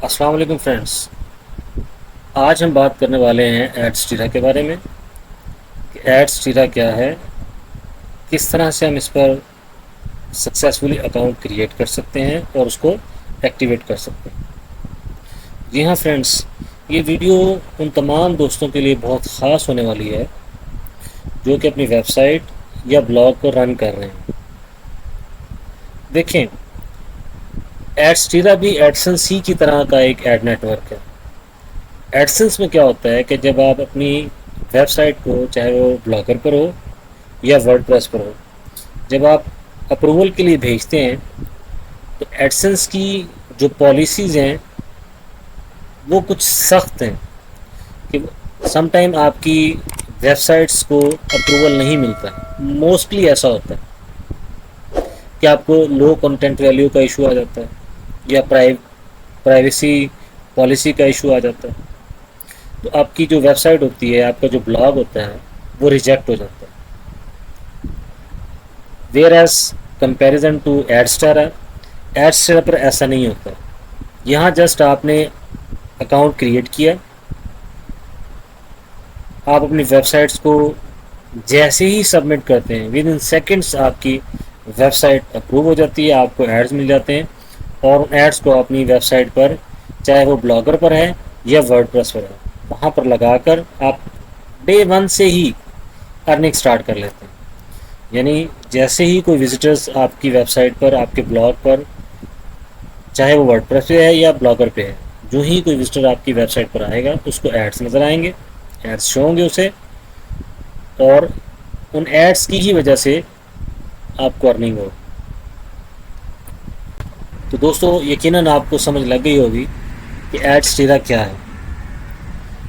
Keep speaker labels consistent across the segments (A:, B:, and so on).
A: السلام علیکم فرینڈس، آج ہم بات کرنے والے ہیں ایڈسٹیرا کے بارے میں کہ ایڈسٹیرا کیا ہے، کس طرح سے ہم اس پر سکسیزفلی اکاؤنٹ کریٹ کر سکتے ہیں اور اس کو ایکٹیویٹ کر سکتے ہیں۔ جی ہاں فرینڈس، یہ ویڈیو ان تمام دوستوں کے لیے بہت خاص ہونے والی ہے جو کہ اپنی ویب سائٹ یا بلاگ کو رن کر رہے ہیں۔ دیکھیں، ایڈسٹیرا بھی ایڈسنس ہی کی طرح کا ایک ایڈ نیٹ ورک ہے۔ ایڈسنس میں کیا ہوتا ہے کہ جب آپ اپنی ویب سائٹ کو، چاہے وہ بلاگر پر ہو یا ورڈ پریس پر ہو، جب آپ اپروول کے لیے بھیجتے ہیں تو ایڈسنس کی جو پالیسیز ہیں وہ کچھ سخت ہیں کہ سم ٹائم آپ کی ویب سائٹس کو اپروول نہیں ملتا ہے۔ موسٹلی ایسا ہوتا ہے کہ آپ کو لو کنٹینٹ ویلیو کا ایشو آ جاتا ہے یا پرائیویسی پالیسی کا ایشو آ جاتا ہے، تو آپ کی جو ویب سائٹ ہوتی ہے، آپ کا جو بلاگ ہوتا ہے وہ ریجیکٹ ہو جاتا ہے۔ ویئر ایز کمپیریزن ٹو ایڈسٹیرا پر ایسا نہیں ہوتا۔ یہاں جسٹ آپ نے اکاؤنٹ کریٹ کیا، آپ اپنی ویب سائٹس کو جیسے ہی سبمٹ کرتے ہیں ود ان سیکنڈس آپ کی ویب سائٹ اپروو ہو جاتی ہے، آپ کو ایڈز مل جاتے ہیں اور ان ایڈز کو اپنی ویب سائٹ پر، چاہے وہ بلاگر پر ہے یا ورڈ پریس پر ہے، وہاں پر لگا کر آپ ڈے ون سے ہی ارننگ سٹارٹ کر لیتے ہیں۔ یعنی جیسے ہی کوئی وزٹرز آپ کی ویب سائٹ پر، آپ کے بلاگ پر، چاہے وہ ورڈ پریس پہ ہے یا بلاگر پہ ہے، جو ہی کوئی وزٹر آپ کی ویب سائٹ پر آئے گا اس کو ایڈز نظر آئیں گے، ایڈز شو ہوں گے اسے، اور ان ایڈز کی ہی وجہ سے آپ کو ارننگ ہو۔ تو دوستو، یقیناً آپ کو سمجھ لگ گئی ہوگی کہ ایڈسٹیرا کیا ہے۔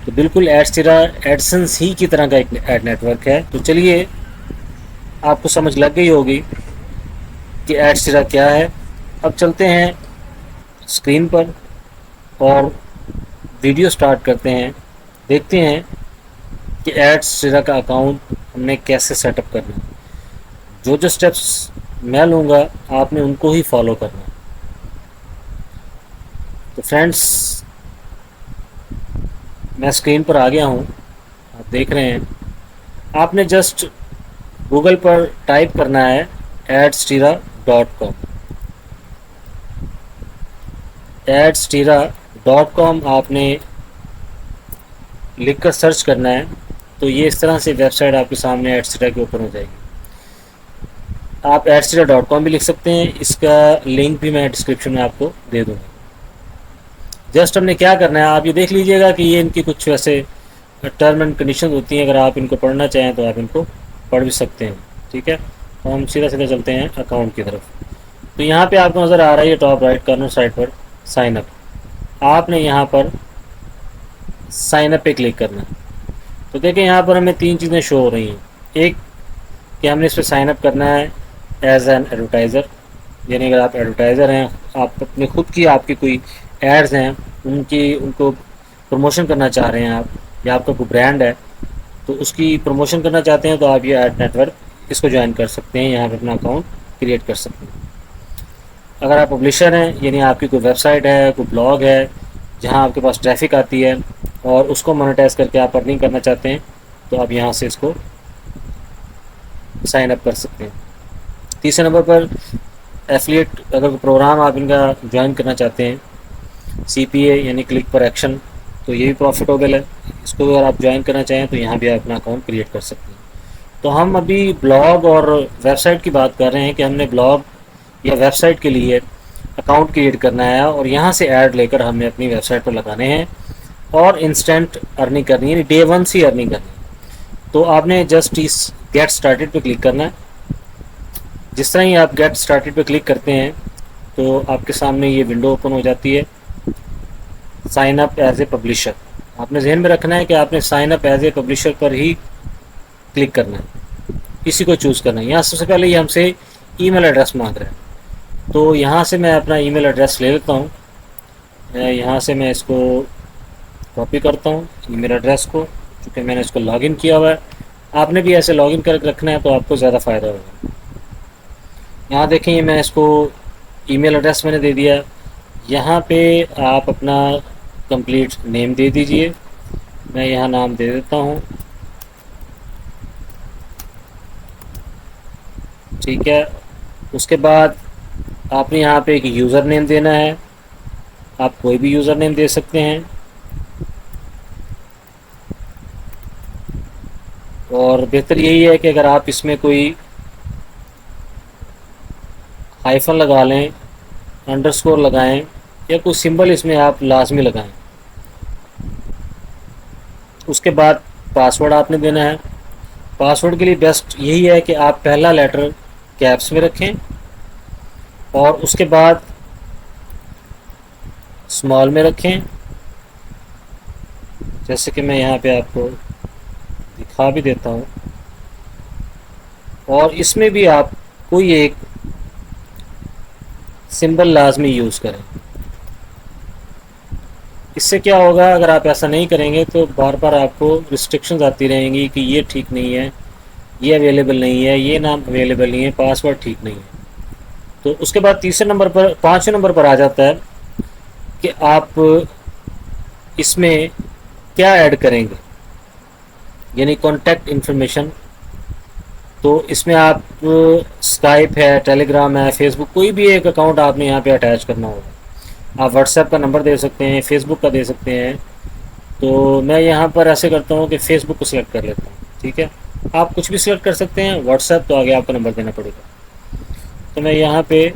A: تو بالکل ایڈسٹیرا ایڈسنس ہی کی طرح کا ایک ایڈ نیٹ ورک ہے۔ تو چلیے، آپ کو سمجھ لگ گئی ہوگی کہ ایڈسٹیرا کیا ہے۔ اب چلتے ہیں اسکرین پر اور ویڈیو سٹارٹ کرتے ہیں، دیکھتے ہیں کہ ایڈسٹیرا کا اکاؤنٹ ہم نے کیسے سیٹ اپ کرنا ہے۔ جو سٹیپس میں لوں گا آپ نے ان کو ہی فالو کرنا ہے۔ تو فرینڈس، میں اسکرین پر آ گیا ہوں، آپ دیکھ رہے ہیں۔ آپ نے جسٹ گوگل پر ٹائپ کرنا ہے ایڈسٹیرا.com۔ ایڈسٹیرا.com آپ نے لکھ کر سرچ کرنا ہے، تو یہ اس طرح سے ویب سائٹ آپ کے سامنے ایڈسٹیرا کے اوپن ہو جائے گی۔ آپ ایڈسٹیرا.com بھی لکھ سکتے ہیں، اس کا لنک بھی میں ڈسکرپشن میں آپ کو دے دوں گا۔ جسٹ ہم نے کیا کرنا ہے، آپ یہ دیکھ لیجئے گا کہ یہ ان کی کچھ ویسے ٹرم اینڈ کنڈیشنز ہوتی ہیں، اگر آپ ان کو پڑھنا چاہیں تو آپ ان کو پڑھ بھی سکتے ہیں، ٹھیک ہے۔ تو ہم سیدھا چلتے ہیں اکاؤنٹ کی طرف۔ تو یہاں پہ آپ کو نظر آ رہا ہے یہ ٹاپ رائٹ کارنر سائڈ پر سائن اپ، آپ نے یہاں پر سائن اپ پہ کلک کرنا ہے۔ تو دیکھیں یہاں پر ہمیں تین چیزیں شو ہو رہی ہیں۔ ایک کہ ہم نے اس پہ سائن اپ کرنا ہے ایز این ایڈورٹائزر، یعنی اگر آپ ایڈورٹائزر ہیں، آپ اپنے خود کی، آپ کی کوئی ایڈز ہیں، ان کو پروموشن کرنا چاہ رہے ہیں آپ، یا آپ کا کوئی برانڈ ہے تو اس کی پروموشن کرنا چاہتے ہیں، تو آپ یہ ایڈ نیٹ ورک اس کو جوائن کر سکتے ہیں، یہاں پہ اپنا اکاؤنٹ کریٹ کر سکتے ہیں۔ اگر آپ پبلشر ہیں، یعنی آپ کی کوئی ویب سائٹ ہے، کوئی بلاگ ہے جہاں آپ کے پاس ٹریفک آتی ہے اور اس کو مونیٹائز کر کے آپ ارننگ کرنا چاہتے ہیں، تو آپ یہاں سے اس کو سائن اپ کر سکتے ہیں۔ تیسرے نمبر پر ایفلیٹ، اگر پروگرام آپ ان کا جوائن کرنا چاہتے ہیں، سی پی اے یعنی کلک پر ایکشن، تو یہ بھی پروفیٹیبل ہے، اس کو اگر آپ جوائن کرنا چاہیں تو یہاں بھی آپ اپنا اکاؤنٹ کریٹ کر سکتے ہیں۔ تو ہم ابھی بلاگ اور ویب سائٹ کی بات کر رہے ہیں کہ ہم نے بلاگ یا ویب سائٹ کے لیے اکاؤنٹ کریٹ کرنا ہے اور یہاں سے ایڈ لے کر ہم نے اپنی ویب سائٹ پر لگانے ہیں اور انسٹنٹ ارننگ کرنی ہے، یعنی ڈے ون سے ارننگ کرنی ہے۔ تو آپ نے جسٹ اس گیٹ اسٹارٹیڈ پہ کلک کرنا ہے۔ جس طرح ہی آپ گیٹ اسٹارٹیڈ پہ کلک کرتے ہیں تو آپ کے سامنے یہ ونڈو اوپن ہو جاتی ہے، sign up as a publisher. آپ نے ذہن میں رکھنا ہے کہ آپ نے sign up as a publisher پر ہی کلک کرنا ہے، کسی کو چوز کرنا ہے۔ یہاں سب سے پہلے یہ ہم سے ای میل ایڈریس مانگ رہا ہے، تو یہاں سے میں اپنا ای میل ایڈریس لے لیتا ہوں۔ یہاں سے میں اس کو کاپی کرتا ہوں ای میل ایڈریس کو، چونکہ میں نے اس کو لاگ ان کیا ہوا ہے۔ آپ نے بھی ایسے لاگ ان کر کے رکھنا ہے تو آپ کو زیادہ فائدہ ہوگا۔ یہاں دیکھیں، میں اس کو ای میل ایڈریس میں نے دے دیا، یہاں پہ آپ اپنا کمپلیٹ نیم دے دیجئے، میں یہاں نام دے دیتا ہوں، ٹھیک ہے۔ اس کے بعد آپ نے یہاں پہ ایک یوزر نیم دینا ہے، آپ کوئی بھی یوزر نیم دے سکتے ہیں، اور بہتر یہی ہے کہ اگر آپ اس میں کوئی ہائفن لگا لیں، انڈرسکور لگائیں، یا کوئی سمبل اس میں آپ لازمی لگائیں۔ اس کے بعد پاسورڈ آپ نے دینا ہے۔ پاسورڈ کے لیے بیسٹ یہی ہے کہ آپ پہلا لیٹر کیپس میں رکھیں اور اس کے بعد اسمال میں رکھیں، جیسے کہ میں یہاں پہ آپ کو دکھا بھی دیتا ہوں، اور اس میں بھی آپ کوئی ایک سمبل لازمی یوز کریں۔ اس سے کیا ہوگا، اگر آپ ایسا نہیں کریں گے تو بار بار آپ کو ریسٹرکشنز آتی رہیں گی کہ یہ ٹھیک نہیں ہے، یہ اویلیبل نہیں ہے، یہ نام اویلیبل نہیں ہے، پاسورڈ ٹھیک نہیں ہے۔ تو اس کے بعد تیسرے نمبر پر، پانچویں نمبر پر آ جاتا ہے کہ آپ اس میں کیا ایڈ کریں گے، یعنی کانٹیکٹ انفارمیشن۔ تو اس میں آپ اسکائپ ہے، ٹیلی گرام ہے، فیس بک، کوئی بھی ایک اکاؤنٹ آپ نے یہاں پہ اٹیچ کرنا ہوگا۔ آپ واٹس ایپ کا نمبر دے سکتے ہیں، فیس بک کا دے سکتے ہیں۔ تو میں یہاں پر ایسے کرتا ہوں کہ فیس بک کو سلیکٹ کر لیتا ہوں، ٹھیک ہے۔ آپ کچھ بھی سلیکٹ کر سکتے ہیں، واٹس ایپ تو آگے آپ کو نمبر دینا پڑے گا۔ تو میں یہاں پہ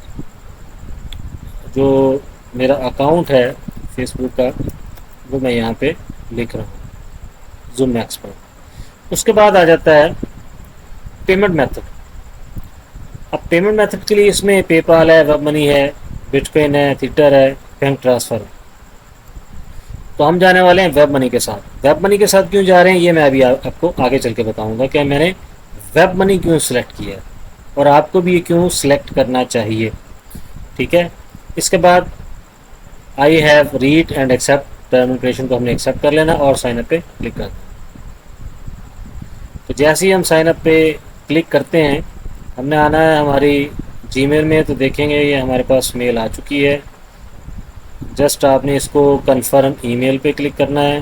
A: جو میرا اکاؤنٹ ہے فیس بک کا، وہ میں یہاں پہ لکھ رہا ہوں زوم میکس پر۔ اس کے بعد آ جاتا ہے پیمنٹ میتھڈ۔ اب پیمنٹ میتھڈ کے لیے اس میں پے پال ہے، ویب منی ہے، بٹ کوائن ہے، تھیٹر ہے، بینک ٹرانسفر ہے۔ تو ہم جانے والے ہیں ویب منی کے ساتھ۔ ویب منی کے ساتھ کیوں جا رہے ہیں یہ میں ابھی آپ کو آگے چل کے بتاؤں گا کہ میں نے ویب منی کیوں سلیکٹ کیا ہے اور آپ کو بھی یہ کیوں سلیکٹ کرنا چاہیے، ٹھیک ہے۔ اس کے بعد I have read and accept termination کو ہم نے ایکسیپٹ کر لینا اور سائن اپ پہ کلک کر دینا۔ تو جیسے ہی ہم سائن اپ پہ کلک کرتے ہیں، ہم نے آنا ہے ہماری جی میل میں، تو دیکھیں گے یہ ہمارے پاس میل آ چکی ہے۔ جسٹ آپ نے اس کو کنفرم ای میل پہ کلک کرنا ہے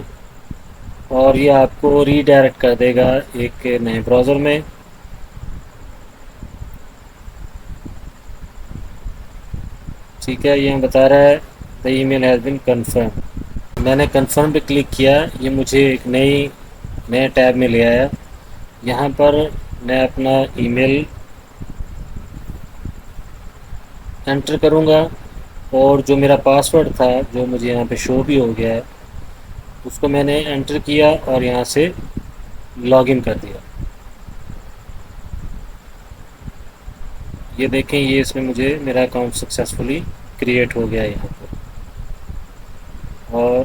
A: اور یہ آپ کو ری ڈائریکٹ کر دے گا ایک نئے براؤزر میں۔ ٹھیک ہے، یہ بتا رہا ہے دا ای میل ہیز بن کنفرم۔ میں نے کنفرم پہ کلک کیا، یہ مجھے ایک نئے ٹیب میں لے آیا۔ یہاں پر میں اپنا ای میل انٹر کروں گا اور جو میرا پاسورڈ تھا جو مجھے یہاں پہ شو بھی ہو گیا ہے، اس کو میں نے انٹر کیا اور یہاں سے لاگ ان کر دیا۔ یہ دیکھیں، یہ اس میں مجھے میرا اکاؤنٹ سکسیزفلی کریٹ ہو گیا یہاں پر، اور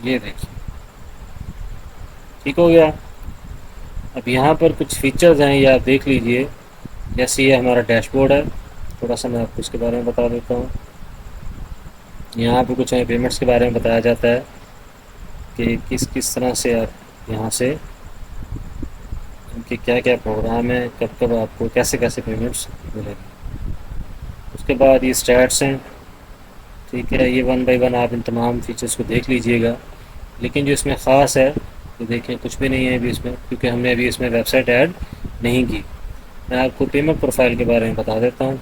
A: یہ دیکھیں ٹھیک ہو گیا۔ اب یہاں پر کچھ فیچرز ہیں، یہ آپ دیکھ لیجئے۔ جیسے یہ ہمارا ڈیش بورڈ ہے، تھوڑا سا میں آپ کو اس کے بارے میں بتا دیتا ہوں۔ یہاں پہ کچھ پیمنٹس کے بارے میں بتایا جاتا ہے کہ کس طرح سے آپ یہاں سے ان کے کیا کیا پروگرام ہیں، کب کب آپ کو کیسے پیمنٹس ملے گی۔ اس کے بعد یہ اسٹیٹس ہیں، ٹھیک ہے۔ یہ 1 بائی 1 آپ ان تمام فیچرز کو دیکھ لیجئے گا، لیکن جو اس میں خاص ہے تو دیکھیں کچھ بھی نہیں ہے ابھی اس میں، کیونکہ ہم نے ابھی اس میں ویب سائٹ ایڈ نہیں کی۔ میں آپ کو پیمنٹ پروفائل کے بارے میں بتا دیتا ہوں،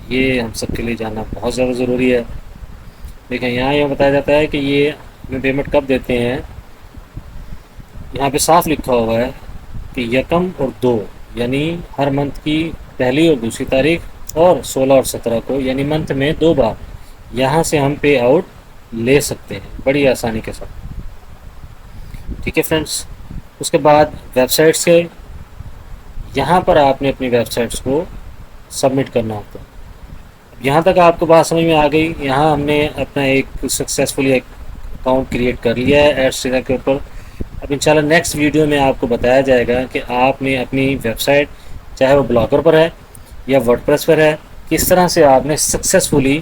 A: یہ ہم سب کے لیے جاننا بہت زیادہ ضروری ہے۔ دیکھیں یہاں یہ بتایا جاتا ہے کہ یہ ہمیں پیمنٹ کب دیتے ہیں۔ یہاں پہ صاف لکھا ہوا ہے کہ 1 اور 2، یعنی ہر منتھ کی پہلی اور دوسری تاریخ، اور 16 اور 17 کو، یعنی منتھ میں 2 بار یہاں سے ہم پے آؤٹ لے سکتے ہیں بڑی آسانی کے ساتھ، ٹھیک ہے فرینڈس۔ اس کے بعد ویب سائٹ سے یہاں پر آپ نے اپنی ویب سائٹس کو سبمٹ کرنا ہوتا ہے۔ یہاں تک آپ کو بات سمجھ میں آ گئی۔ یہاں ہم نے اپنا ایک سکسیزفلی اکاؤنٹ کریٹ کر لیا ہے ایڈسٹرا کے اوپر۔ اب انشاءاللہ نیکسٹ ویڈیو میں آپ کو بتایا جائے گا کہ آپ نے اپنی ویب سائٹ، چاہے وہ بلاگر پر ہے یا ورڈ پریس پر ہے، کس طرح سے آپ نے سکسیزفلی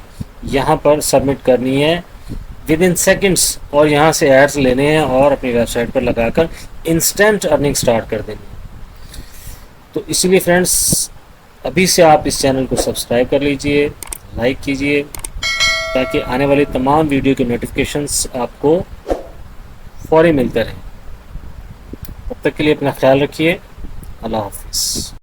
A: یہاں پر سبمٹ کرنی ہے ود ان سیکنڈس، اور یہاں سے ایڈز لینے ہیں اور اپنی ویب سائٹ پر لگا کر انسٹنٹ ارننگ سٹارٹ کر دینی ہے۔ تو اسی لیے فرینڈس، ابھی سے آپ اس چینل کو سبسکرائب کر لیجئے، لائک کیجئے تاکہ آنے والی تمام ویڈیو کے نوٹیفیکیشنز آپ کو فوری ملتے رہیں۔ تب تک کے لیے اپنا خیال رکھیے۔ اللہ حافظ۔